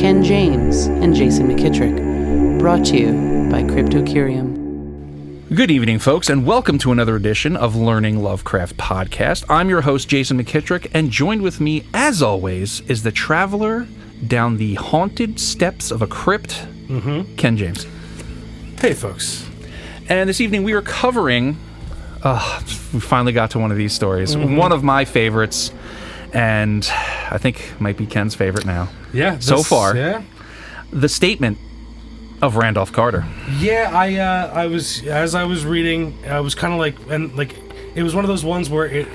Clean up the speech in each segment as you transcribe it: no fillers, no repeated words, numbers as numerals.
Ken James and Jason McKittrick. Brought to you by Cryptocurium. Good evening, folks, and welcome to another edition of Learning Lovecraft Podcast. I'm your host, Jason McKittrick, and joined with me, as always, is the traveler down the haunted steps of a crypt, Ken James. Hey, folks. And this evening we are covering, we finally got to one of these stories, one of my favorites, and I think might be Ken's favorite now. Yeah. So far. Yeah. The Statement of Randolph Carter. Yeah, I was reading, I was kind of like, and like, it was one of those ones where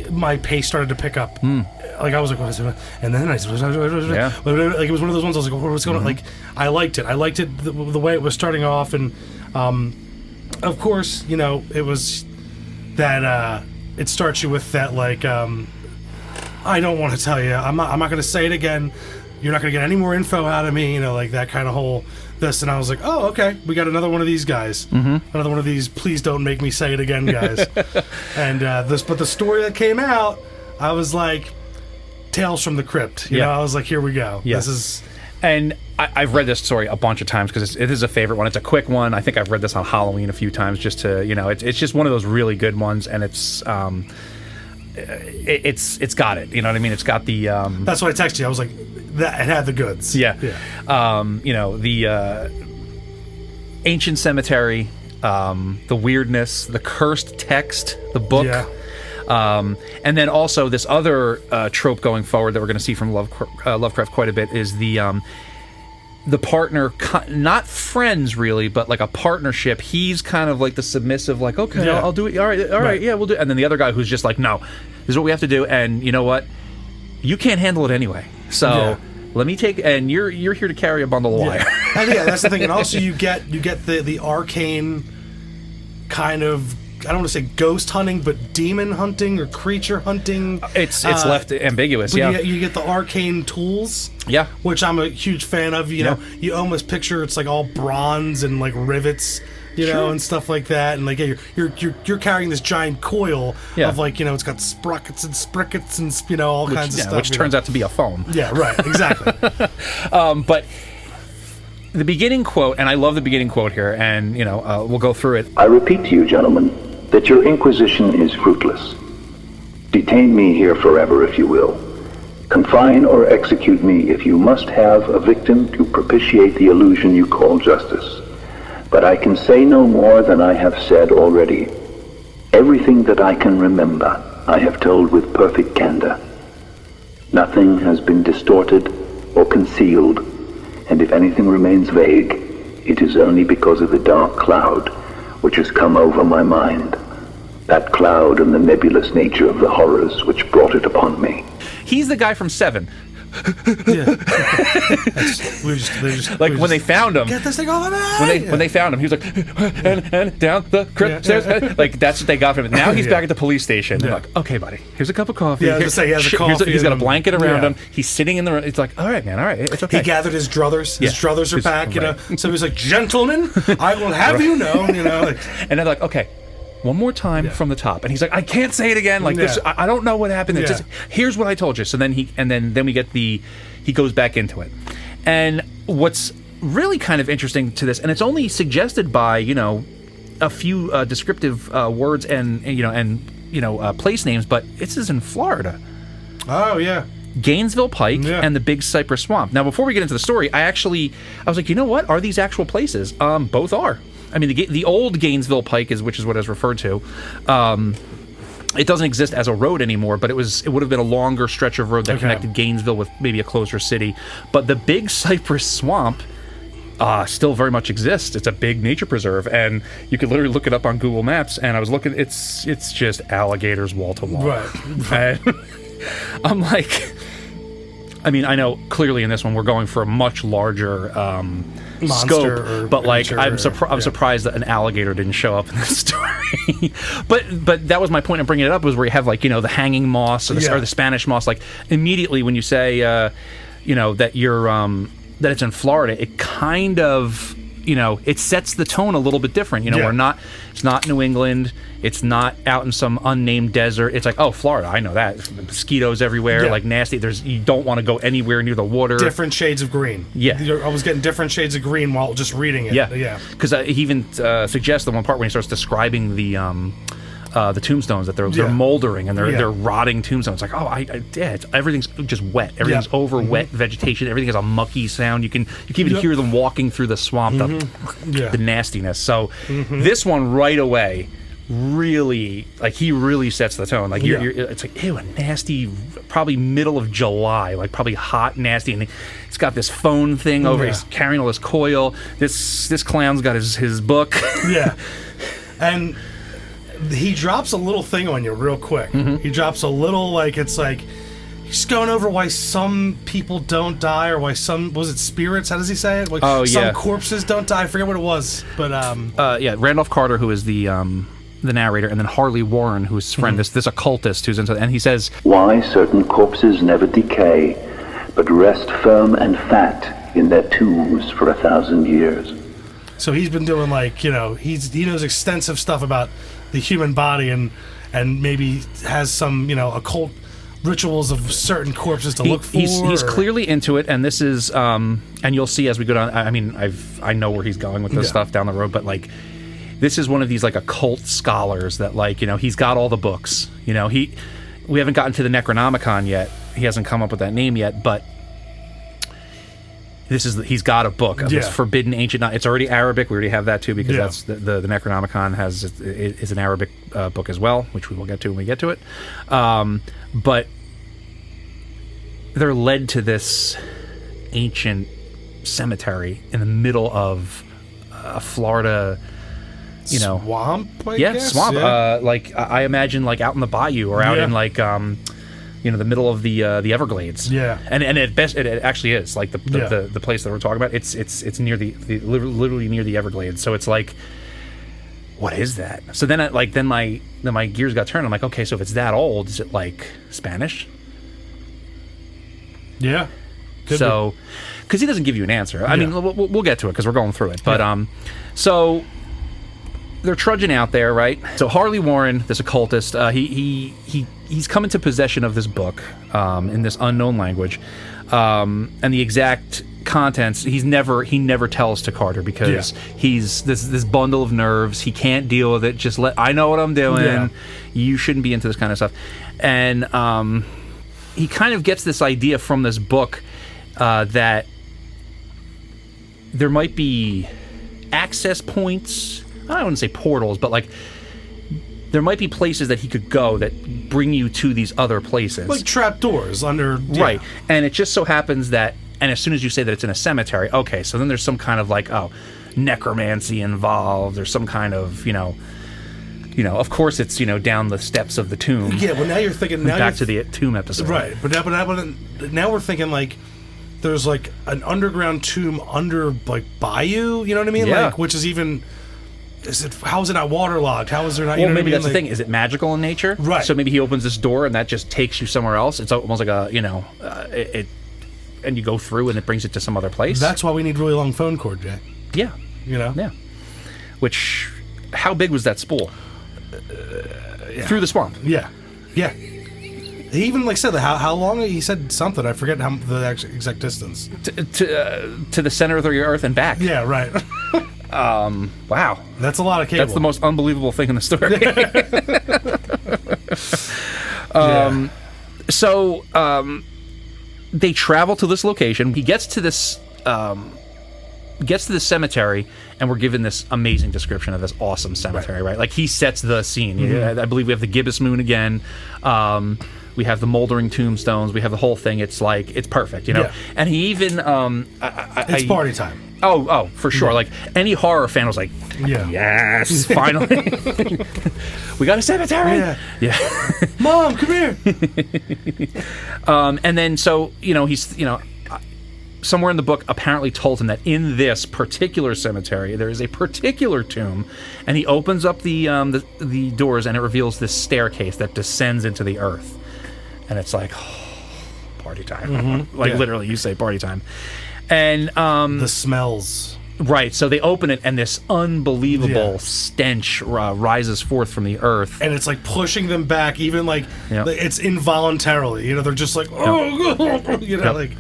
my pace started to pick up. Like I was like, what is it? And then like it was one of those ones I was like, what's going on? Like I liked it the way it was starting off, and of course, you know, it was that it starts you with that like I don't want to tell you, I'm not going to say it again. You're not going to get any more info out of me, you know, like that kind of whole this. And I was like, oh, okay, we got another one of these guys. Another one of these, please don't make me say it again, guys. And but the story that came out, I was like, Tales from the Crypt. You know, I was like, here we go. Yeah. This is... And I've read this story a bunch of times because it is a favorite one. It's a quick one. I think I've read this on Halloween a few times just to, you know, it's just one of those really good ones, and it's got it. You know what I mean? It's got the... That's what I texted you. I was like, that it had the goods. Yeah. You know, the ancient cemetery, the weirdness, the cursed text, the book. Yeah. And then also this other trope going forward that we're going to see from Lovecraft quite a bit is the partner, not friends really, but like a partnership. He's kind of like the submissive, like, okay, I'll do it. All right, yeah, we'll do it. And then the other guy who's just like, no, this is what we have to do. And you know what? You can't handle it anyway. So let me take, and you're here to carry a bundle of wire. And that's the thing. And also you get the arcane kind of, I don't want to say ghost hunting, but demon hunting or creature hunting. It's left ambiguous, but you get the arcane tools, which I'm a huge fan of. You know, you almost picture it's like all bronze and like rivets, you know, and stuff like that. And like you're carrying this giant coil of like, you know, it's got sprockets and sprickets and, you know, all kinds of stuff. Which turns out to be a foam. Yeah, right, exactly. But the beginning quote, and I love the beginning quote here, and, you know, we'll go through it. I repeat to you, gentlemen, that your inquisition is fruitless. Detain me here forever if you will. Confine or execute me if you must have a victim to propitiate the illusion you call justice. But I can say no more than I have said already. Everything that I can remember, I have told with perfect candor. Nothing has been distorted or concealed, and if anything remains vague, it is only because of the dark cloud which has come over my mind. That cloud and the nebulous nature of the horrors which brought it upon me. He's the guy from Seven. Yeah. When they found him, get this thing off of me! When they found him, he was like, and down the crypt stairs. Like, that's what they got from him. Now he's back at the police station. They're like, okay, buddy, here's a cup of coffee. Yeah, I was gonna say, he has a coffee. He's got a blanket around him. He's sitting in the room. It's like, all right, man, all right, it's okay. He gathered his druthers. His druthers are back, you know. So he's like, gentlemen, I will have you know, you know. Like, and they're like, okay, one more time from the top. And he's like, I can't say it again. Like this, I don't know what happened. It's just, here's what I told you. So then then we get he goes back into it. And what's really kind of interesting to this, and it's only suggested by, you know, a few descriptive words and place names, but this is in Florida. Oh yeah. Gainesville Pike and the Big Cypress Swamp. Now, before we get into the story, I was like, you know what? Are these actual places? Both are. I mean, the old Gainesville Pike which is what is referred to. It doesn't exist as a road anymore, but it would have been a longer stretch of road that connected Gainesville with maybe a closer city. But the Big Cypress Swamp still very much exists. It's a big nature preserve, and you could literally look it up on Google Maps. And I was looking; it's just alligators wall to wall. Right. I'm like, I mean, I know clearly in this one we're going for a much larger scope, but like I'm surprised that an alligator didn't show up in this story. but that was my point of bringing it up, was where you have, like, you know, the hanging moss or the Spanish moss. Like, immediately when you say you know, that you're that it's in Florida, it kind of it sets the tone a little bit different. It's not New England. It's not out in some unnamed desert. It's like, oh, Florida, I know that. Mosquitoes everywhere, like nasty. You don't want to go anywhere near the water. Different shades of green. Yeah. I was getting different shades of green while just reading it. Yeah. Because he even suggests the one part when he starts describing the tombstones that they're moldering and they're rotting tombstones. It's like, everything's just wet. Everything's over wet vegetation. Everything has a mucky sound. You can even hear them walking through the swamp. The nastiness. So this one right away really, he really sets the tone. It's like, ew, a nasty, probably middle of July, probably hot, nasty, and it's got this phone thing over. He's carrying all this coil. This clown's got his book. And he drops a little thing on you real quick. He drops a little, he's going over why some people don't die, or why some, was it spirits? How does he say it? Some corpses don't die. I forget what it was, but Randolph Carter, who is the narrator, and then Harley Warren, who's his friend, this occultist who's into, and he says, why certain corpses never decay, but rest firm and fat in their tombs for 1,000 years. So he's been doing he knows extensive stuff about the human body, and maybe has some occult rituals of certain corpses to look for. He's clearly into it, and this is and you'll see as we go down. I mean, I know where he's going with this stuff down the road, but this is one of these occult scholars that he's got all the books. We haven't gotten to the Necronomicon yet. He hasn't come up with that name yet, but he's got a book of this forbidden ancient. It's already Arabic. We already have that too, because that's the Necronomicon is an Arabic book as well, which we will get to when we get to it. But they're led to this ancient cemetery in the middle of a Florida, swamp. I guess? Swamp. I imagine out in the bayou, or out in the middle of the Everglades. And at best it actually is the place that we're talking about. It's near literally near the Everglades. So it's what is that? So then my gears got turned. I'm like, okay, so if it's that old, is it Spanish? Yeah. So because he doesn't give you an answer. I mean, we'll get to it because we're going through it. But so they're trudging out there, right? So Harley Warren, this occultist, he's come into possession of this book in this unknown language, and the exact contents he never tells to Carter, because he's this bundle of nerves. He can't deal with it. I know what I'm doing. Yeah. You shouldn't be into this kind of stuff. And he kind of gets this idea from this book that there might be access points. I wouldn't say portals, but there might be places that he could go that bring you to these other places. Like trapdoors under... Right. And it just so happens that, and as soon as you say that it's in a cemetery, okay, so then there's some kind of necromancy involved, or some kind of, of course it's, down the steps of the tomb. Yeah, well now you're thinking... Back to the tomb episode. Right. But now we're thinking there's an underground tomb under bayou, you know what I mean? Yeah. Which is even... how is it not waterlogged? How is there not? Well, maybe that's the thing. Is it magical in nature? Right. So maybe he opens this door and that just takes you somewhere else. It's almost like and you go through and it brings it to some other place. That's why we need really long phone cord, Jay. Yeah. Yeah. Which, how big was that spool? Through the swamp. Yeah. He even said how long. He said something. I forget the exact distance. To the center of the earth and back. Yeah. Right. Wow. That's a lot of cable. That's the most unbelievable thing in the story. So they travel to this location. He gets to this cemetery, and we're given this amazing description of this awesome cemetery, right? He sets the scene. Mm-hmm. I believe we have the gibbous moon again. We have the moldering tombstones. We have the whole thing. It's it's perfect, Yeah. And he even it's party time. Oh, for sure. Any horror fan was yes, finally. We got a cemetery. Yeah. Mom, come here. And then so, he's, somewhere in the book apparently told him that in this particular cemetery there is a particular tomb, and he opens up the doors and it reveals this staircase that descends into the earth. And it's party time. Mm-hmm. Literally, you say party time. And the smells. Right, so they open it, and this unbelievable stench rises forth from the earth. And it's like pushing them back, even like it's involuntarily. You know, they're just like, like,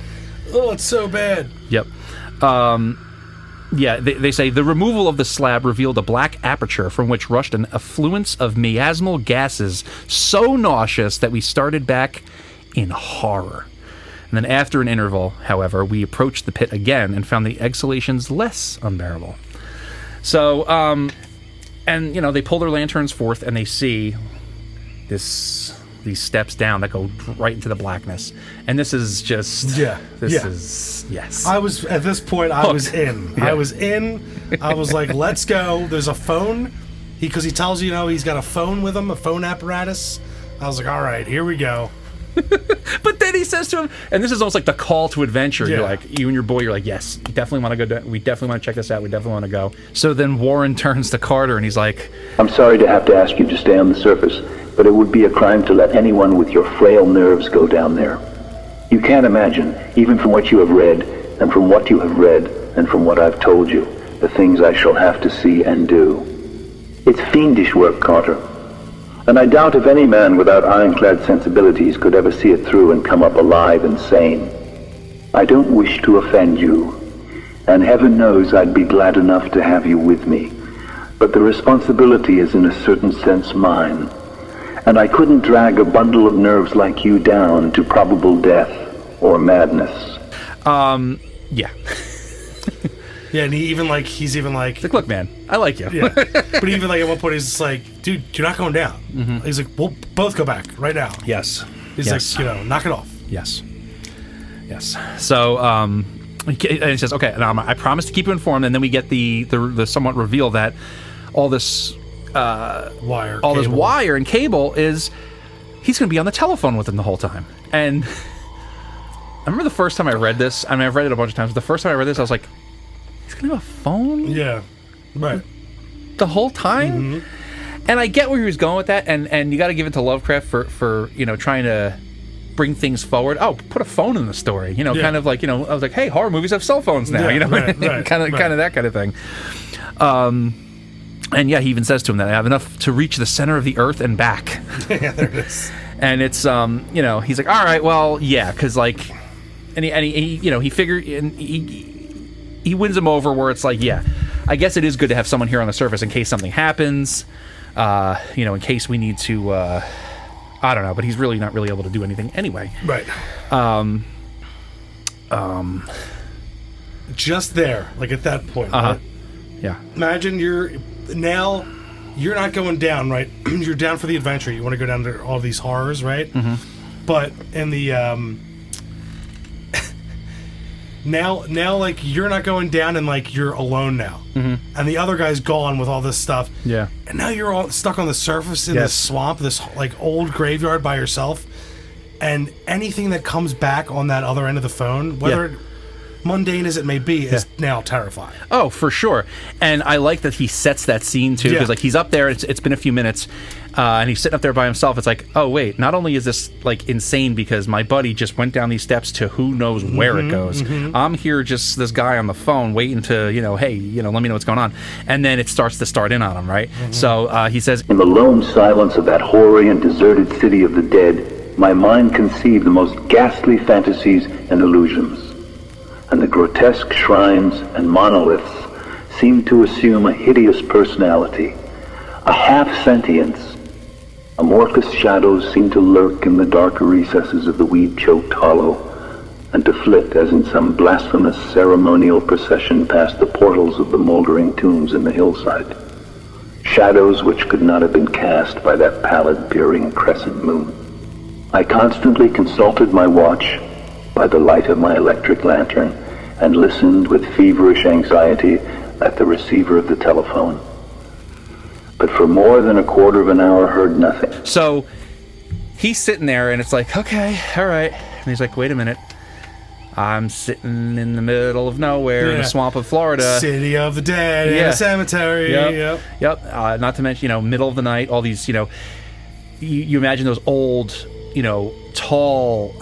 oh, it's so bad. Yep. They say the removal of the slab revealed a black aperture from which rushed an effluence of miasmal gases so nauseous that we started back in horror. And then after an interval, however, we approached the pit again and found the exhalations less unbearable. So, and, they pull their lanterns forth and they see these steps down that go right into the blackness. And this is just... Yes. I was, at this point, I was in. I was in. I was like, let's go. There's a phone. Because he tells you, he's got a phone with him, a phone apparatus. I was like, all right, here we go. But then he says to him, and this is almost like the call to adventure. You're like, you and your boy, you're like, yes, we definitely want to go. We definitely want to check this out. We definitely want to go. So then Warren turns to Carter and he's like, I'm sorry to have to ask you to stay on the surface, but it would be a crime to let anyone with your frail nerves go down there. You can't imagine, even from what you have read, and from what you have read, and from what I've told you, the things I shall have to see and do. It's fiendish work, Carter. And I doubt if any man without ironclad sensibilities could ever see it through and come up alive and sane. I don't wish to offend you, and heaven knows I'd be glad enough to have you with me, but the responsibility is in a certain sense mine, and I couldn't drag a bundle of nerves like you down to probable death or madness. Yeah. Yeah, and he's even like, look, man, I like you. Yeah. But even like at one point, he's just like, dude, you're not going down. Mm-hmm. He's like, we'll both go back right now. Yes. He's like, knock it off. Yes. So, he says, okay, and I promise to keep you informed. And then we get the somewhat reveal that all this this wire and cable is he's going to be on the telephone with him the whole time. And I remember the first time I read this. I mean, I've read it a bunch of times. But the first time I read this, I was like, he's going to have a phone? Yeah. Right. The whole time? Mm-hmm. And I get where he was going with that, and you got to give it to Lovecraft for trying to bring things forward. Oh, put a phone in the story. Kind of like, I was like, hey, horror movies have cell phones now. Right, kind of that kind of thing. And yeah, he even says to him that I have enough to reach the center of the earth and back. Yeah, there it is. And it's he's like, all right, well, yeah, because like, and he figured, and he wins him over where it's like, yeah, I guess it is good to have someone here on the surface in case something happens, in case we need to, I don't know, but he's really not really able to do anything anyway. Right. Just there, like at that point, right? Yeah. Imagine you're not going down, right? You're down for the adventure. You want to go down to all these horrors, right? Mm-hmm. But in the, Now, like, you're not going down and, like, you're alone now. Mm-hmm. And the other guy's gone with all this stuff. Yeah. And now you're all stuck on the surface in this swamp, this, like, old graveyard by yourself. And anything that comes back on that other end of the phone, whether mundane as it may be, is now terrifying. Oh, for sure. And I like that he sets that scene, too, because, like, he's up there, it's been a few minutes, and he's sitting up there by himself. It's like, oh, wait, not only is this, like, insane because my buddy just went down these steps to who knows where it goes. Mm-hmm. I'm here just this guy on the phone waiting to, hey, let me know what's going on. And then it starts to start in on him, right? Mm-hmm. So he says, in the lone silence of that hoary and deserted city of the dead, my mind conceived the most ghastly fantasies and illusions. And the grotesque shrines and monoliths seemed to assume a hideous personality, a half-sentience. Amorphous shadows seemed to lurk in the darker recesses of the weed-choked hollow, and to flit as in some blasphemous ceremonial procession past the portals of the moldering tombs in the hillside. Shadows which could not have been cast by that pallid, peering crescent moon. I constantly consulted my watch by the light of my electric lantern, and listened with feverish anxiety at the receiver of the telephone. But for more than a quarter of an hour heard nothing. So he's sitting there and it's like, okay, all right. And he's like, wait a minute. I'm sitting in the middle of nowhere in the swamp of Florida. City of the dead in a cemetery. Yep. Not to mention, middle of the night, all these, you imagine those old, tall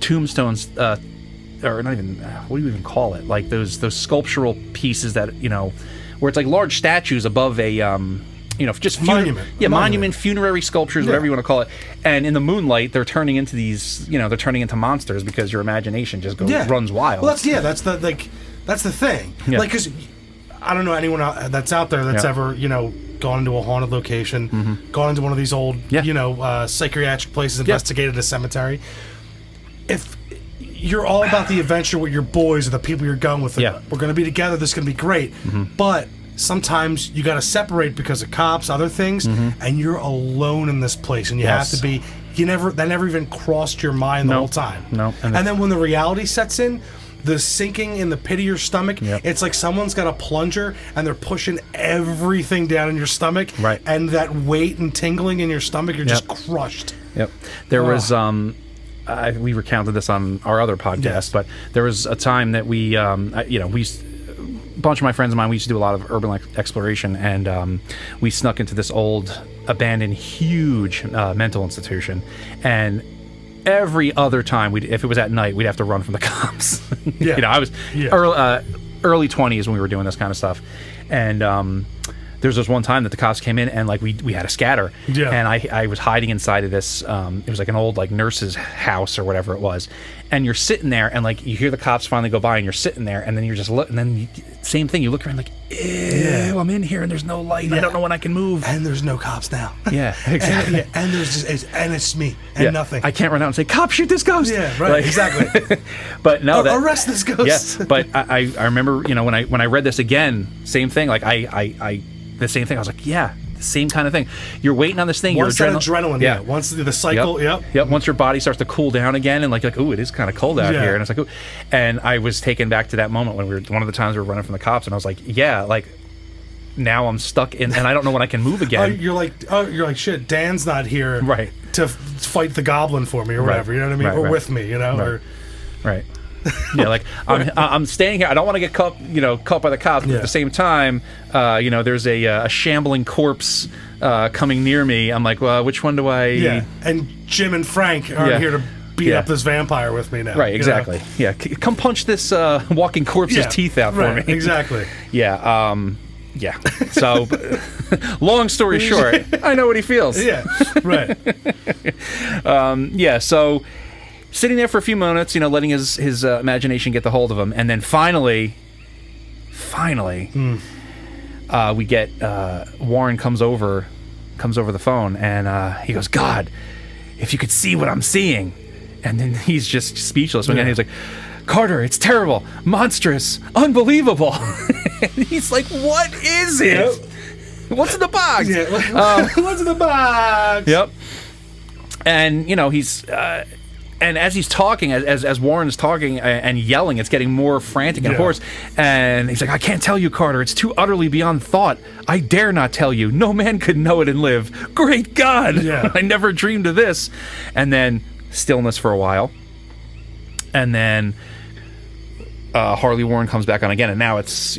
tombstones, or not even, what do you even call it? Like those sculptural pieces that, where it's like large statues above a, just monument. Monument, funerary sculptures, whatever you want to call it. And in the moonlight, they're turning into these, they're turning into monsters because your imagination just runs wild. Well, that's the thing. Yeah. Like, because I don't know anyone that's out there that's ever, gone into a haunted location, gone into one of these old, psychiatric places, investigated a cemetery. If you're all about the adventure with your boys or the people you're going with, we're going to be together, this is going to be great. But sometimes you got to separate because of cops, other things, and you're alone in this place, and you have to be. That never even crossed your mind the whole time. No. And then when the reality sets in, the sinking in the pit of your stomach, it's like someone's got a plunger and they're pushing everything down in your stomach. Right. And that weight and tingling in your stomach, you're just crushed. Yep. There was, we recounted this on our other podcast, but there was a time that we, a bunch of my friends of mine, we used to do a lot of urban exploration, and we snuck into this old, abandoned, huge mental institution, and every other time, if it was at night, we'd have to run from the cops. I was early 20s when we were doing this kind of stuff, and there was this one time that the cops came in and like we had a scatter, and I was hiding inside of this. It was like an old like nurse's house or whatever it was, and you're sitting there and like you hear the cops finally go by and you're sitting there and then you're just and then same thing, you look around like, ew, I'm in here and there's no light. I don't know when I can move, and there's no cops now. Yeah, exactly. and there's it's me and nothing. I can't run out and say, "Cop, shoot this ghost." Yeah, right. Like, exactly. But no, arrest this ghost. Yeah, but I remember when I read this again, same thing. Like I the same thing. I was like, yeah, the same kind of thing. You're waiting on this thing. Once that adrenaline, once the cycle, yep. Once your body starts to cool down again, and like, ooh, it is kind of cold out here, and it's like, ooh. And I was taken back to that moment when one of the times we were running from the cops, and I was like, yeah, like now I'm stuck in, and I don't know when I can move again. You're like, shit, Dan's not here, right, to fight the goblin for me or whatever. You know what I mean? Or with me, or right. Yeah, like I'm staying here. I don't want to get caught by the cops. But at the same time, there's a shambling corpse coming near me. I'm like, well, which one do I? Yeah, and Jim and Frank are here to beat up this vampire with me now. Right, exactly. Yeah, come punch this walking corpse's teeth out for me. Exactly. Yeah. Yeah. So, long story short, I know what he feels. Yeah. Right. So. Sitting there for a few minutes, letting his imagination get the hold of him, and then finally, we get Warren comes over the phone, and he goes, "God, if you could see what I'm seeing," and then he's just speechless. And he's like, "Carter, it's terrible, monstrous, unbelievable." And he's like, "What is it? Yep. What's in the box? What's in the box?" Yep. And he's. And as he's talking, as Warren is talking and yelling, it's getting more frantic and hoarse. And he's like, "I can't tell you, Carter. It's too utterly beyond thought. I dare not tell you. No man could know it and live. Great God! Yeah. I never dreamed of this." And then stillness for a while. And then Harley Warren comes back on again, and now it's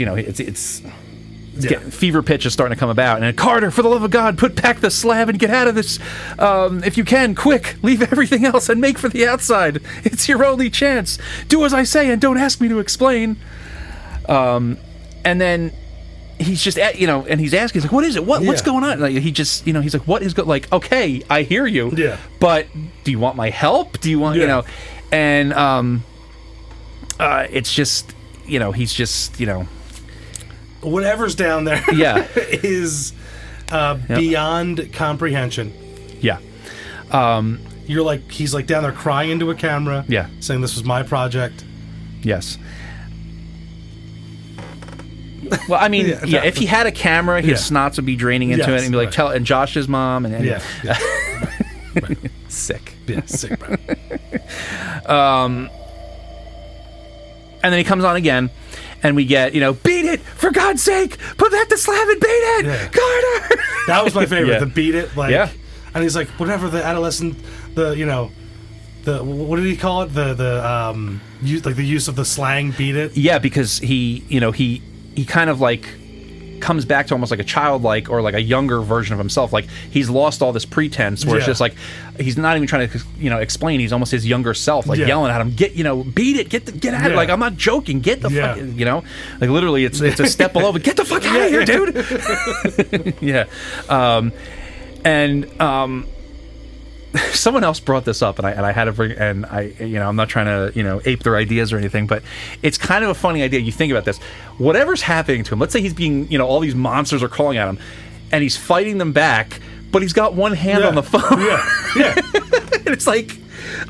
fever pitch is starting to come about, and then, "Carter, for the love of God, put back the slab and get out of this. If you can, quick, leave everything else and make for the outside. It's your only chance. Do as I say and don't ask me to explain." And then he's just and he's asking, he's like, "What is it? What's going on?" Like he just he's like, "What is good?" Like, "Okay, I hear you. Yeah. But do you want my help? Do you want And it's just he's just whatever's down there is beyond comprehension. Yeah. He's like down there crying into a camera, saying this was my project. Yes. Well, I mean, if he had a camera, his snots would be draining into it, and be like, and Josh's mom, and right. Sick. Yeah, sick, bro. And then he comes on again, and we get, "Beat it! For God's sake! Put back the slab and beat it! Yeah. Carter!" That was my favorite, the beat it. And he's like, whatever the adolescent, the what did he call it? The use of the slang, beat it? Yeah, because he kind of like comes back to almost like a childlike or like a younger version of himself. Like he's lost all this pretense where it's just like he's not even trying to explain. He's almost his younger self, like yelling at him, get beat it, get at it. Like I'm not joking, get the fuck, like literally it's a step below, but get the fuck out of here, dude. Someone else brought this up, and I had to bring, and I'm not trying to ape their ideas or anything, but it's kind of a funny idea. You think about this: whatever's happening to him. Let's say he's being, all these monsters are crawling at him, and he's fighting them back, but he's got one hand on the phone. And it's like,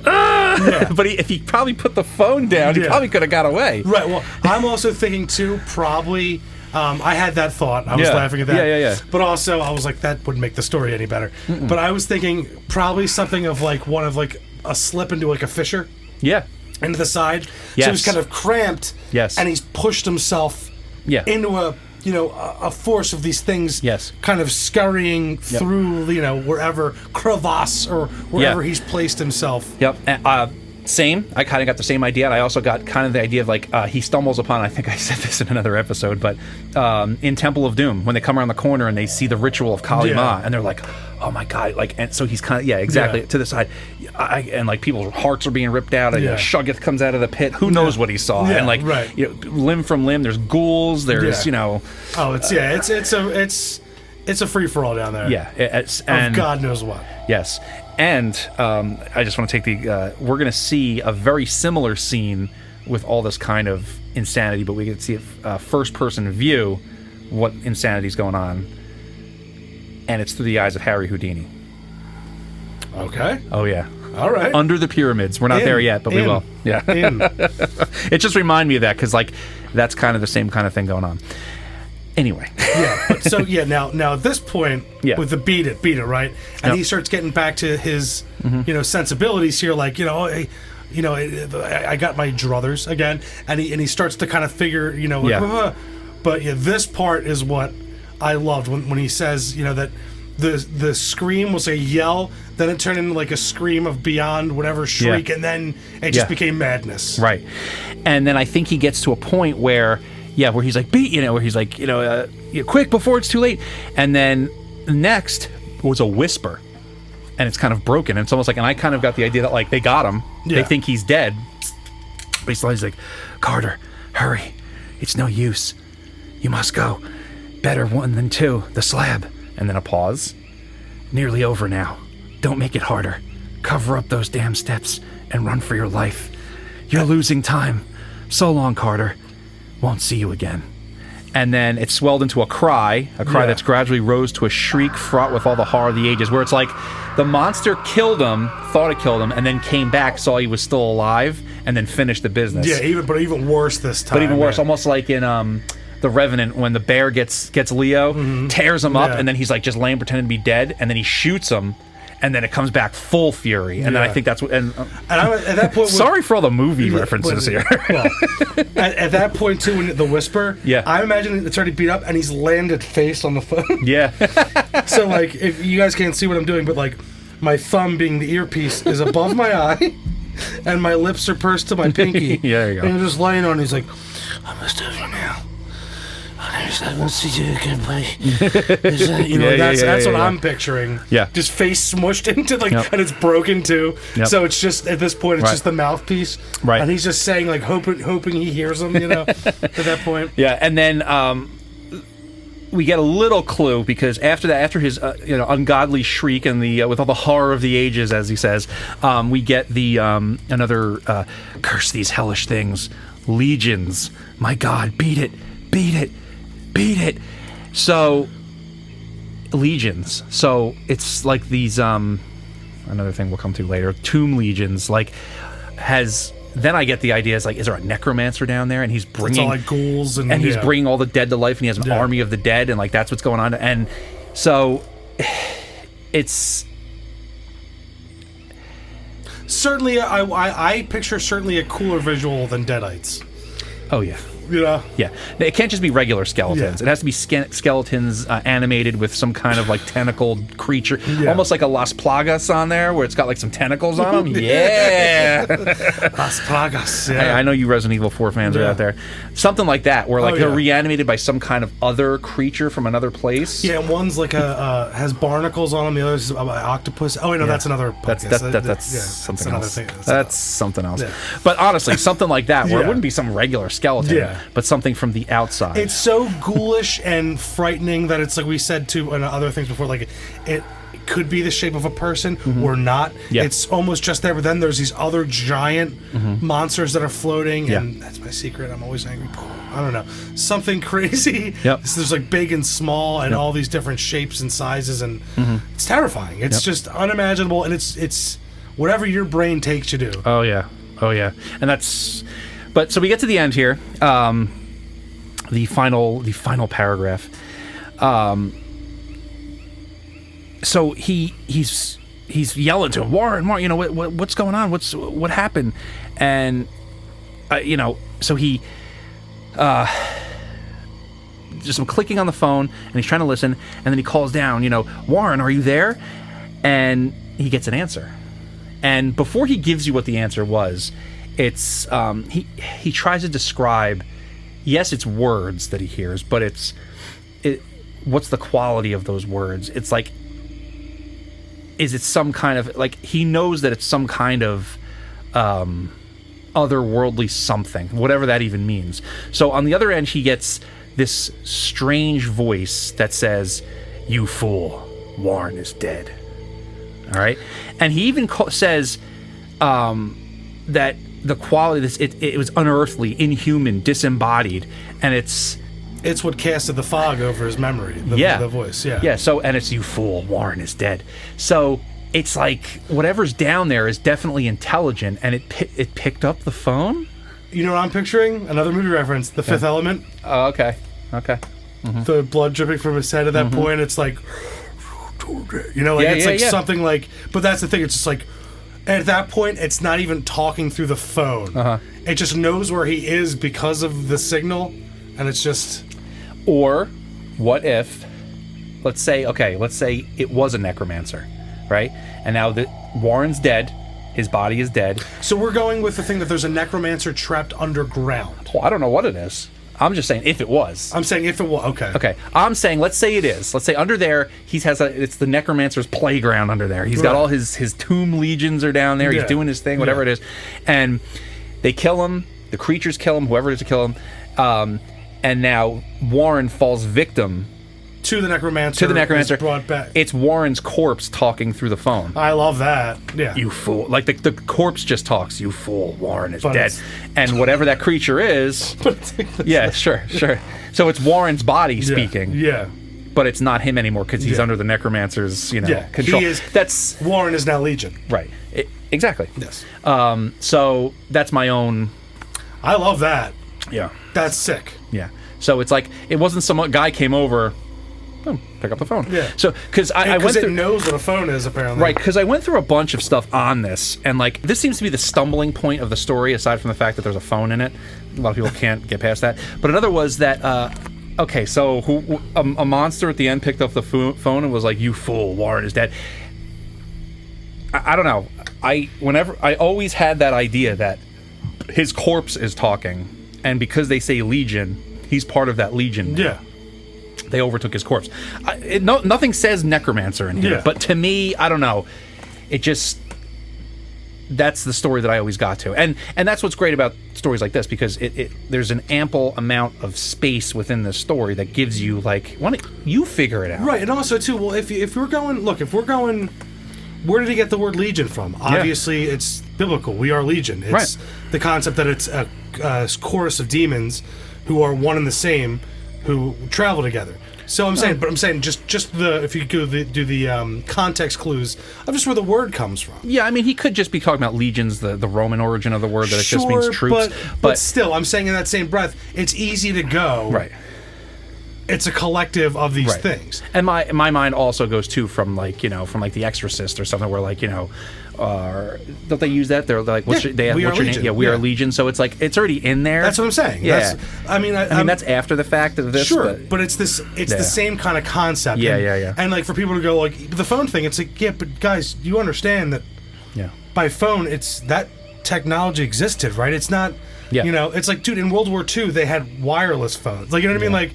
but if he probably put the phone down, he probably could have got away. Right. Well, I'm also thinking too, probably. I had that thought. I was laughing at that. Yeah. But also, I was like, that wouldn't make the story any better. But I was thinking probably something of like one of like a slip into like a fissure. Yeah. Into the side. Yes. So he's kind of cramped. Yes. And he's pushed himself into a force of these things. Yes. Kind of scurrying through, wherever crevasse or wherever he's placed himself. Yep. Same. I kind of got the same idea, and I also got kind of the idea of like he stumbles upon. I think I said this in another episode, but in Temple of Doom, when they come around the corner and they see the ritual of Kali Ma, and they're like, "Oh my god!" Like, and so he's kind of to the side, and like people's hearts are being ripped out, and Shuggoth comes out of the pit. Who knows what he saw? And like, limb from limb. There's ghouls. There's Oh, it's a free for all down there. Yeah, and God knows what. Yes. And I just want to take we're going to see a very similar scene with all this kind of insanity, but we get to see a first-person view what insanity's going on. And it's through the eyes of Harry Houdini. Okay. Oh, yeah. All right. Under the pyramids. We're not there yet, but we will. Yeah. It just reminded me of that, because like that's kind of the same kind of thing going on. Anyway. Now at this point, with the beat it, right? And he starts getting back to his, sensibilities here, like, I got my druthers again, and he starts to kind of figure, but this part is what I loved when he says, that the scream was a yell, then it turned into like a scream of beyond whatever shriek, and then it just became madness. Right. And then I think he gets to a point where he's like, where he's like, quick before it's too late. And then next was a whisper, and it's kind of broken. And it's almost like, and I kind of got the idea that like they got him, they think he's dead, but he's like, Carter, hurry, it's no use, you must go. Better one than two, the slab. And then a pause. Nearly over now. Don't make it harder. Cover up those damn steps and run for your life. You're losing time. So long, Carter. Won't see you again. And then it swelled into a cry that's gradually rose to a shriek fraught with all the horror of the ages, where it's like the monster killed him, thought it killed him, and then came back, saw he was still alive, and then finished the business. Yeah, even worse this time. But even worse, almost like in The Revenant, when the bear gets Leo, tears him up, and then he's like just laying pretending to be dead, and then he shoots him, and then it comes back full fury, and then I think that's what. And I, at that point, sorry for all the movie references here. Well, at that point too, when the whisper, I imagine it's already beat up, and he's landed face on the phone. Yeah. So like, if you guys can't see what I'm doing, but like, my thumb being the earpiece is above my eye, and my lips are pursed to my pinky. There you go. And I'm just laying on. He's like, I must have you now. I won't see you again, buddy. That's what I'm picturing. Yeah. Just face smushed into and it's broken too. Yep. So it's just at this point, it's just the mouthpiece. Right. And he's just saying like hoping he hears him. At that point. Yeah, and then we get a little clue, because after his ungodly shriek and the with all the horror of the ages, as he says, we get the another curse these hellish things, legions. My God, beat it. So legions. So it's like these another thing we'll come to later, tomb legions. Like then I get the idea, is like, is there a necromancer down there, and he's bringing, it's all like ghouls and he's bringing all the dead to life, and he has an army of the dead, and like that's what's going on. And so it's certainly I picture certainly a cooler visual than Deadites. Oh yeah. Yeah. Yeah, it can't just be regular skeletons. Yeah. It has to be skeletons animated with some kind of like tentacled creature, almost like a Las Plagas on there, where it's got like some tentacles on them. Yeah, Las Plagas. Yeah. I know you Resident Evil 4 fans are out there. Something like that, where like they're reanimated by some kind of other creature from another place. Yeah, and one's like has barnacles on them. The other's an octopus. Oh, wait, no, that's another. That's something else. That's something else. Yeah. But honestly, something like that, where it wouldn't be some regular skeleton, but something from the outside. It's so ghoulish and frightening that it's like we said too in other things before, like it could be the shape of a person or not. Yeah. It's almost just there, but then there's these other giant monsters that are floating, and that's my secret. I'm always angry. I don't know. Something crazy. Yep. There's like big and small and all these different shapes and sizes, and it's terrifying. It's just unimaginable, and it's whatever your brain takes you to. Oh yeah. And that's... But so we get to the end here. The final paragraph. So he's yelling to him, Warren, you know, what's going on? What happened? And you know, so he just some clicking on the phone, and he's trying to listen, and then he calls down, you know, Warren, are you there? And he gets an answer. And before he gives you what the answer was, it's he tries to describe. Yes, it's words that he hears, but what's the quality of those words? It's like, is it some kind of, like, he knows that it's some kind of otherworldly something, whatever that even means. So on the other end, he gets this strange voice that says, "You fool, Warren is dead." All right, and he even says that the quality of this, it was unearthly, inhuman, disembodied, and it's what casted the fog over his memory. The voice. Yeah. So, and it's, "You fool, Warren is dead." So it's like whatever's down there is definitely intelligent, and it picked up the phone. You know what I'm picturing? Another movie reference: The Fifth Element. Oh, okay. Mm-hmm. The blood dripping from his head at that point. It's like, you know, like it's like something like. But that's the thing. It's just like, at that point, it's not even talking through the phone. It just knows where he is because of the signal, and it's just. Or, what if, let's say it was a necromancer, right? And now that Warren's dead, his body is dead. So we're going with the thing that there's a necromancer trapped underground. Well, I don't know what it is. I'm just saying if it was. I'm saying if it was. Okay. Okay. I'm saying let's say it is. Let's say under there it's the necromancer's playground under there. He's got all his tomb legions are down there. He's doing his thing, whatever it is, and they kill him. The creatures kill him. Whoever it is to kill him. And now Warren falls victim to the necromancer. Brought back. It's Warren's corpse talking through the phone. I love that. Yeah. "You fool!" Like the corpse just talks. "You fool! Warren is dead." And whatever that creature is. Sure. So it's Warren's body speaking. Yeah. But it's not him anymore because he's under the necromancer's control. Warren is now Legion. Right. Exactly. Yes. So that's my own. I love that. Yeah. That's sick. Yeah. So it's like it wasn't some guy came over. Pick up the phone. Yeah. So because I went through, it knows what a phone is apparently. Right. Because I went through a bunch of stuff on this, and like this seems to be the stumbling point of the story, aside from the fact that there's a phone in it. A lot of people can't get past that. But another was that. Okay, so a monster at the end picked up the phone and was like, "You fool, Warren is dead." I don't know. I always had that idea that his corpse is talking, and because they say Legion, he's part of that Legion. Yeah. They overtook his corpse. Nothing says necromancer in here, but to me, I don't know. It just that's the story that I always got to, and that's what's great about stories like this, because there's an ample amount of space within the story that gives you like, why don't you figure it out? Right, and also too, well, if we're going, where did he get the word Legion from? Obviously, it's biblical. We are Legion. It's the concept that it's a chorus of demons who are one and the same, who travel together. So I'm saying, just the if you do the context clues of just where the word comes from. Yeah, I mean, he could just be talking about legions, the Roman origin of the word, that it just means troops. But still, I'm saying in that same breath, it's easy to go. Right. it's a collective of these things. And my mind also goes too from like The Exorcist or something where like don't they use that? They're like, what's your name? Yeah, we are Legion. So it's like it's already in there. That's what I'm saying. Yeah. I mean that's after the fact of this. Sure, but it's this. It's the same kind of concept. Yeah. And like for people to go like the phone thing, it's like but guys, you understand that? Yeah. By phone, it's that technology existed, right? It's not. Yeah. It's like, dude, in World War II, they had wireless phones. Like, you know what I mean? Like,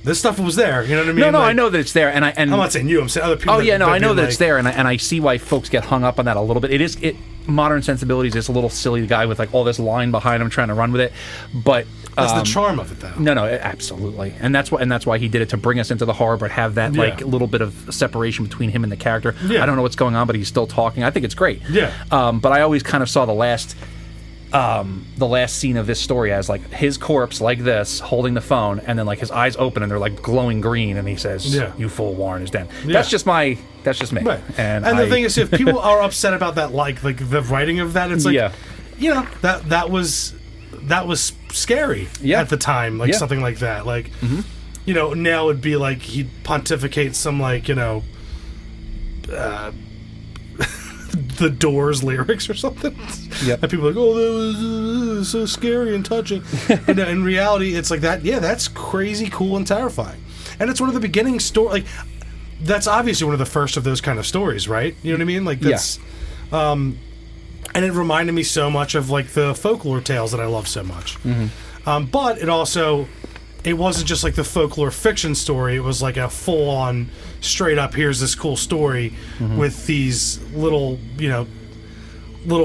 this stuff was there. You know what I mean? No, like, I know that it's there, and I'm not saying you. I'm saying other people. I know that it's there, and I see why folks get hung up on that a little bit. Modern sensibilities is a little silly. The guy with like all this line behind him trying to run with it, but that's the charm of it, though. No, absolutely, and that's why he did it, to bring us into the horror, but have that like little bit of separation between him and the character. Yeah. I don't know what's going on, but he's still talking. I think it's great. Yeah. But I always kind of saw the last scene of this story as like his corpse like this holding the phone, and then like his eyes open and they're like glowing green, and he says, "You fool, Warren is dead." Yeah. That's just me. Right. And the thing is, if people are upset about that, like the writing of that, it's like, that was scary at the time, like something like that, like now it'd be like he'd pontificate some like the Doors lyrics or something. Yep. And people are like, oh, that was so scary and touching. And in reality, it's like that. Yeah, that's crazy, cool, and terrifying. And it's one of the beginning story. Like, that's obviously one of the first of those kind of stories, right? You know what I mean? Like, that's. And it reminded me so much of like the folklore tales that I love so much. Mm-hmm. But it wasn't just like the folklore fiction story. It was like a full-on, straight-up, here's this cool story with these little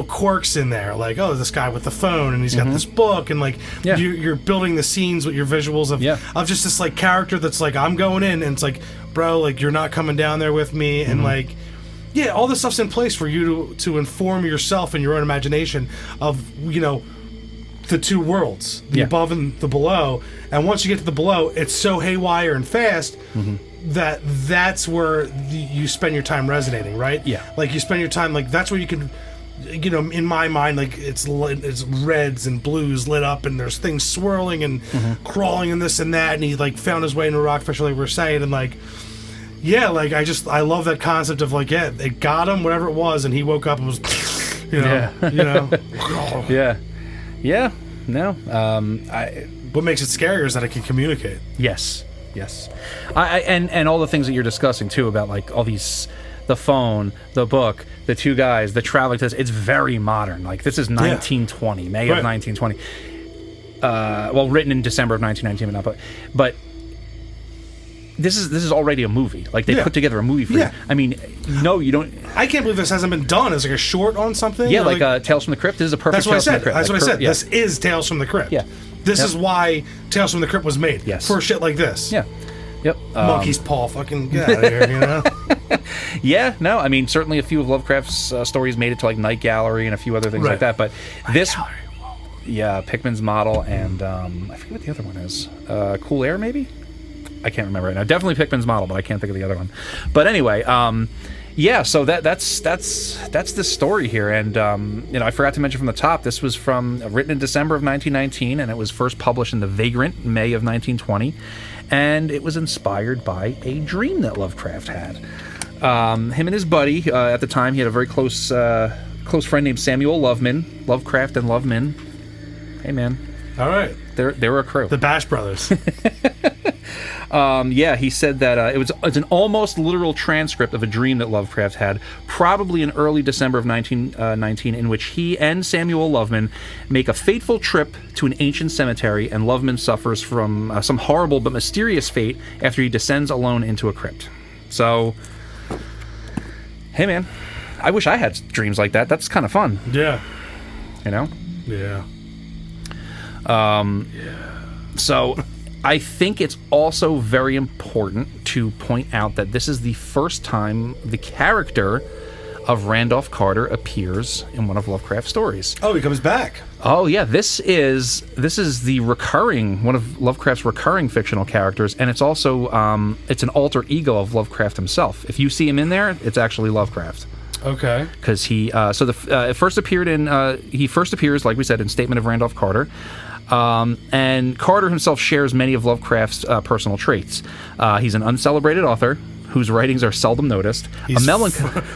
quirks in there. Like, oh, this guy with the phone, and he's got this book, and like you're building the scenes with your visuals of just this like character that's like, I'm going in, and it's like, bro, like you're not coming down there with me, and like, all this stuff's in place for you to inform yourself and your own imagination of the two worlds, the above and the below. And once you get to the below, it's so haywire and fast that's where you spend your time resonating, right? Yeah. Like you spend your time, like that's where you can, in my mind, like it's reds and blues lit up, and there's things swirling and crawling and this and that, and he like found his way into Rockfish, like we were saying, and like, like I love that concept of like, it got him, whatever it was, and he woke up and was, Yeah. No. What makes it scarier is that it can communicate. Yes. And all the things that you're discussing too about like all these, the phone, the book, the two guys, the traveling test. It's very modern. Like this is 1920, May of 1920. Written in December of 1919, but this is already a movie. Like they put together a movie for you. I mean, no, you don't. I can't believe this hasn't been done as like a short on something. Yeah, like Tales from the Crypt. This is a perfect. Tales from the Crypt. That's what I said. This is Tales from the Crypt. Yeah, this is why Tales from the Crypt was made. Yes, for shit like this. Yeah, yep. Monkey's paw, fucking get out of here. Yeah, no, I mean certainly a few of Lovecraft's stories made it to like Night Gallery and a few other things like that. But Pickman's Model, and I forget what the other one is. Cool Air, maybe. I can't remember right now. Definitely Pickman's Model, but I can't think of the other one. But anyway, so that's the story here. And I forgot to mention from the top, this was written in December of 1919, and it was first published in The Vagrant, May of 1920, and it was inspired by a dream that Lovecraft had. Him and his buddy at the time, he had a very close friend named Samuel Loveman. Lovecraft and Loveman. Hey man. All right. They were a crew. The Bash Brothers. He said that it's an almost literal transcript of a dream that Lovecraft had, probably in early December of 1919, in which he and Samuel Loveman make a fateful trip to an ancient cemetery, and Loveman suffers from some horrible but mysterious fate after he descends alone into a crypt. So, hey man, I wish I had dreams like that. That's kind of fun. Yeah. You know? Yeah. So I think it's also very important to point out that this is the first time the character of Randolph Carter appears in one of Lovecraft's stories. Oh, he comes back. Oh yeah, this is the one of Lovecraft's recurring fictional characters, and it's also it's an alter ego of Lovecraft himself. If you see him in there, it's actually Lovecraft. Okay. Because he it first appeared in he first appears, like we said, in Statement of Randolph Carter. And Carter himself shares many of Lovecraft's personal traits. He's an uncelebrated author whose writings are seldom noticed. He's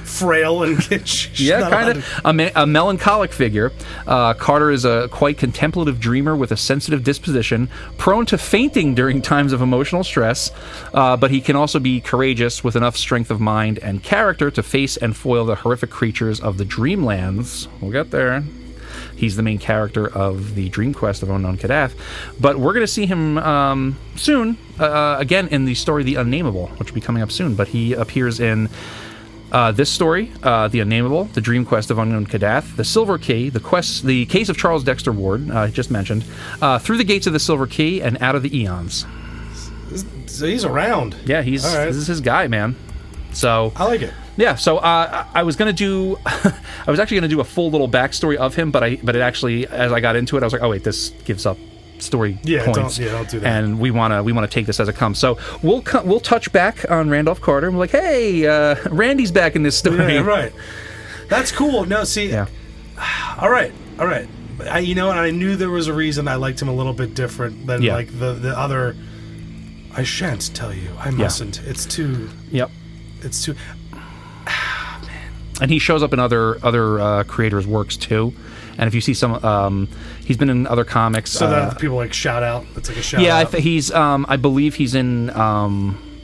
frail and yeah, kind of a melancholic figure. Carter is a quite contemplative dreamer with a sensitive disposition, prone to fainting during times of emotional stress, but he can also be courageous with enough strength of mind and character to face and foil the horrific creatures of the Dreamlands. We'll get there. He's the main character of the Dream Quest of Unknown Kadath. But we're going to see him soon, again, in the story The Unnameable, which will be coming up soon. But he appears in this story, The Unnameable, The Dream Quest of Unknown Kadath, The Silver Key, The Case of Charles Dexter Ward, just mentioned, Through the Gates of the Silver Key, and Out of the Eons. So he's around. Yeah, this is his guy, man. So I like it. Yeah, so I was gonna do, I was actually gonna do a full little backstory of him, but it actually, as I got into it, I was like, oh wait, this gives up story points. Don't do that. And we wanna take this as it comes. So we'll touch back on Randolph Carter. And we're like, hey, Randy's back in this story. Yeah, right. That's cool. No, see, yeah. All right. And I knew there was a reason I liked him a little bit different than like the other. I shan't tell you. I mustn't. It's too. Yep. It's too. And he shows up in other creators' works too. And if you see some, he's been in other comics. So that people like shout out. It's like a shout out. Yeah, he's. I believe he's in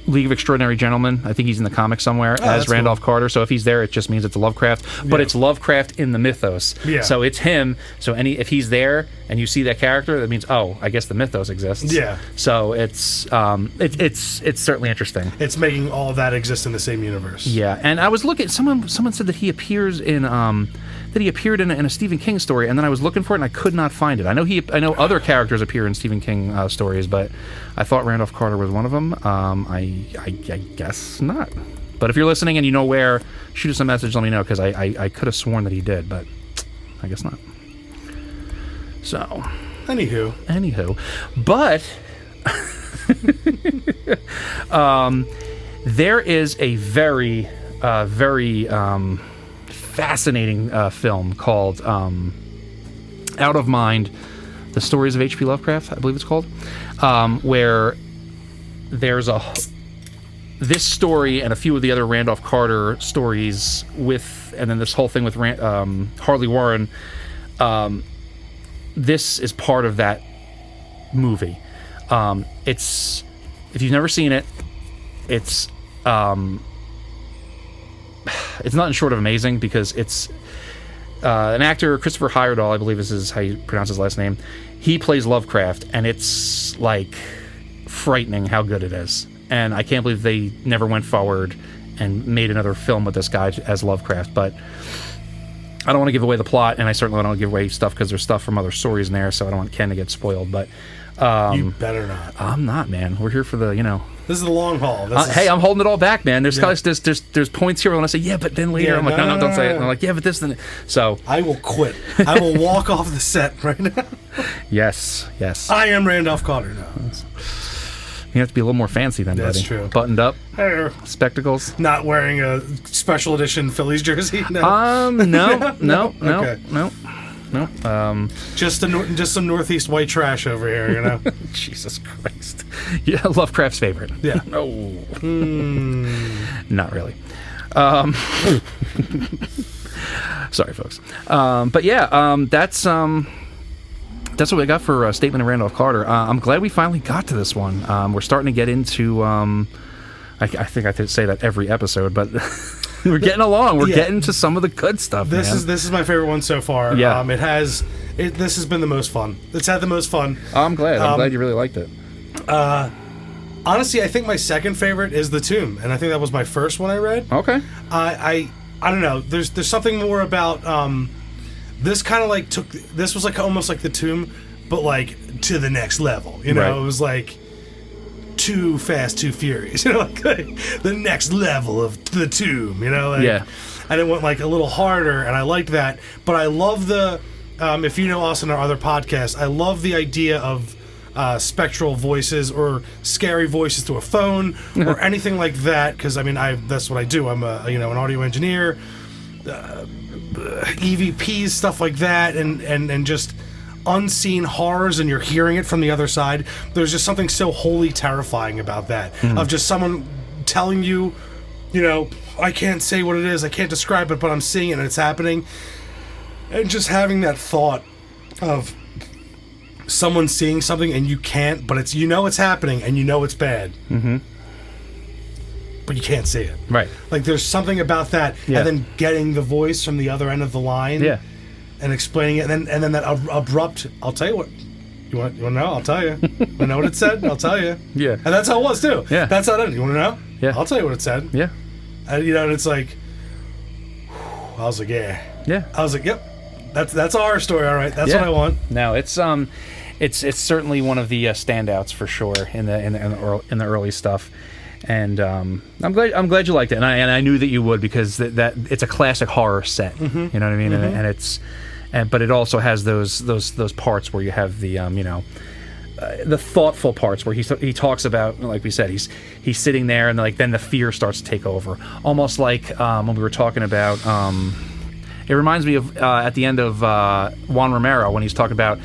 League of Extraordinary Gentlemen. I think he's in the comic somewhere as Randolph Carter. So if he's there, it just means it's a Lovecraft. But it's Lovecraft in the mythos. Yeah. So it's him. So if he's there and you see that character, that means I guess the mythos exists. Yeah. So it's certainly interesting. It's making all of that exist in the same universe. Yeah. And I was looking. Someone said that he appears in appeared in a Stephen King story, and then I was looking for it and I could not find it. I know other characters appear in Stephen King stories, but I thought Randolph Carter was one of them. I guess not. But if you're listening and you know where, shoot us a message. Let me know, because I could have sworn that he did, but I guess not. So, anywho, but there is a very fascinating film called Out of Mind, The Stories of H.P. Lovecraft, I believe it's called, where there's this story and a few of the other Randolph Carter stories and then this whole thing with Harley Warren. This is part of that movie. It's, if you've never seen it, it's nothing short of amazing, because it's an actor, Christopher Heyerdahl, I believe is how you pronounce his last name. He plays Lovecraft, and it's like frightening how good it is. And I can't believe they never went forward and made another film with this guy as Lovecraft. But I don't want to give away the plot, and I certainly don't want to give away stuff, because there's stuff from other stories in there, so I don't want Ken to get spoiled. But you better not. I'm not, man. We're here for the, This is the long haul. Hey, I'm holding it all back, man. There's points here when I say, yeah, but then later. I'm like, no, don't say it. And I'm like, yeah, but this, then. So I will quit. I will walk off the set right now. Yes. I am Randolph Carter now. You have to be a little more fancy then, buddy. That's true. Buttoned up, Hey. Spectacles. Not wearing a special edition Phillies jersey. No. No. Okay. No. Just some Northeast white trash over here, Jesus Christ. Yeah, Lovecraft's favorite. Yeah. No. Not really. Sorry, folks. But yeah, that's what we got for a statement of Randolph Carter. I'm glad we finally got to this one. We're starting to get into. I think I could say that every episode, but we're getting along. We're getting to some of the good stuff. This is my favorite one so far. Yeah. This has been the most fun. It's had the most fun. I'm glad. I'm glad you really liked it. Honestly, I think my second favorite is The Tomb, and I think that was my first one I read. Okay. I don't know. There's something more about this kind of like this was like almost like The Tomb, but like to the next level. Right. It was like Too Fast, Too Furious. Like the next level of The Tomb. Yeah. And it went like a little harder, and I liked that. But I love the if you know us in our other podcasts, I love the idea of spectral voices or scary voices through a phone or anything like that, because that's what I do. I'm an audio engineer, EVPs, stuff like that, and just unseen horrors and you're hearing it from the other side. There's just something so wholly terrifying about that. Of just someone telling you, you know, I can't say what it is, I can't describe it, but I'm seeing it and it's happening. And just having that thought of someone seeing something and you can't, but it's, you know, it's happening and you know it's bad. But you can't see it. Right. Like there's something about that, and then getting the voice from the other end of the line, and explaining it, and then that abrupt. I'll tell you what. You want to know? I'll tell you. I know what it said. I'll tell you. Yeah. And that's how it was too. Yeah. That's how it ended. You want to know? Yeah. I'll tell you what it said. Yeah. And, you know, and it's like, I was like, yeah. Yeah. I was like, yep. That's our story. All right. That's what I want. No, it's certainly one of the standouts for sure in the early stuff. And I'm glad you liked it, and I knew that you would, because that it's a classic horror set. You know what I mean? And it's, but it also has those parts where you have the the thoughtful parts where he talks about, like we said, he's sitting there, and like then the fear starts to take over, almost like when we were talking about. It reminds me of at the end of Juan Romero, when he's talking about,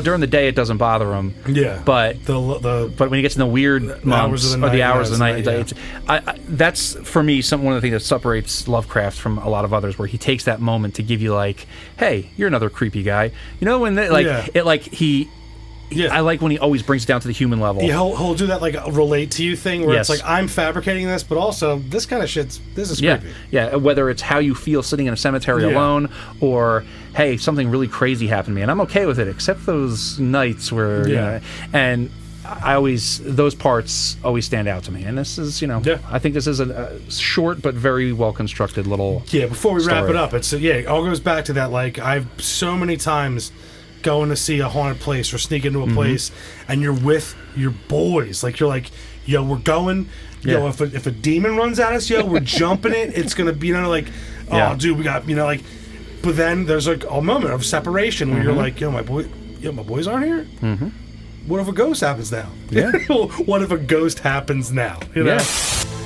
during the day it doesn't bother him. Yeah. But but when he gets in the weird months or the hours of the night, that's for me one of the things that separates Lovecraft from a lot of others, where he takes that moment to give you like, hey, you're another creepy guy. You know, when I like when he always brings it down to the human level. Yeah, he'll do that like relate to you thing where it's like, I'm fabricating this, but also this kind of this is creepy. Yeah, whether it's how you feel sitting in a cemetery alone, or hey, something really crazy happened to me and I'm okay with it, except those nights where you know, and those parts always stand out to me. And this is, I think this is a short but very well constructed little before we story. wrap it up, it all goes back to that, like, I've so many times going to see a haunted place or sneak into a place, and you're with your boys, like you're like, yo, we're going, yo, if a demon runs at us, yo, we're jumping it, it's gonna be, dude, we got, like, but then there's like a moment of separation where you're like, my boys aren't here. What if a ghost happens now? What if a ghost happens now? You know?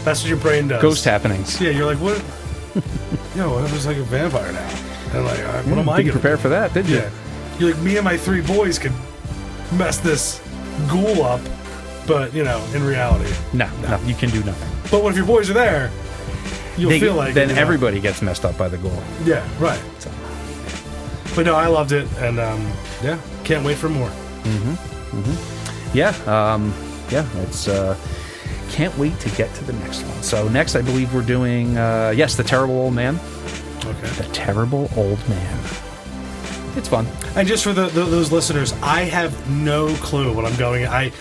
That's what your brain does. Ghost happenings. Yeah, you're like, what? What if there's like a vampire now? And like, what am I didn't prepare for that, did you? Yeah. You're like, me and my 3 boys could mess this ghoul up, but, in reality. No, you can do nothing. But if your boys are there, you'll feel like... Then everybody gets messed up by the ghoul. Yeah, right. So. But no, I loved it, and can't wait for more. It's... can't wait to get to the next one. So next, I believe we're doing, The Terrible Old Man. Okay. The Terrible Old Man. It's fun. And just for those listeners, I have no clue what I'm going. I'm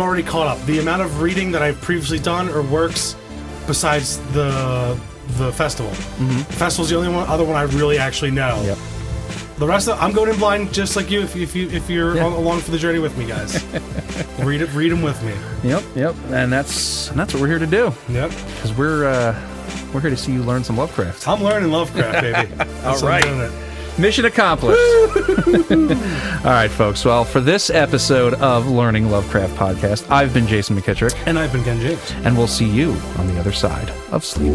already caught up. The amount of reading that I've previously done or works besides the festival. The festival's the only other one I really actually know. Yep. The rest of I'm going in blind, just like you. If you're along for the journey with me, guys, read them with me. Yep. And that's what we're here to do. Yep. Because we're here to see you learn some Lovecraft. I'm learning Lovecraft, baby. All right. Mission accomplished. All right, folks. Well, for this episode of Learning Lovecraft Podcast, I've been Jason McKittrick. And I've been Ken James. And we'll see you on the other side of sleep.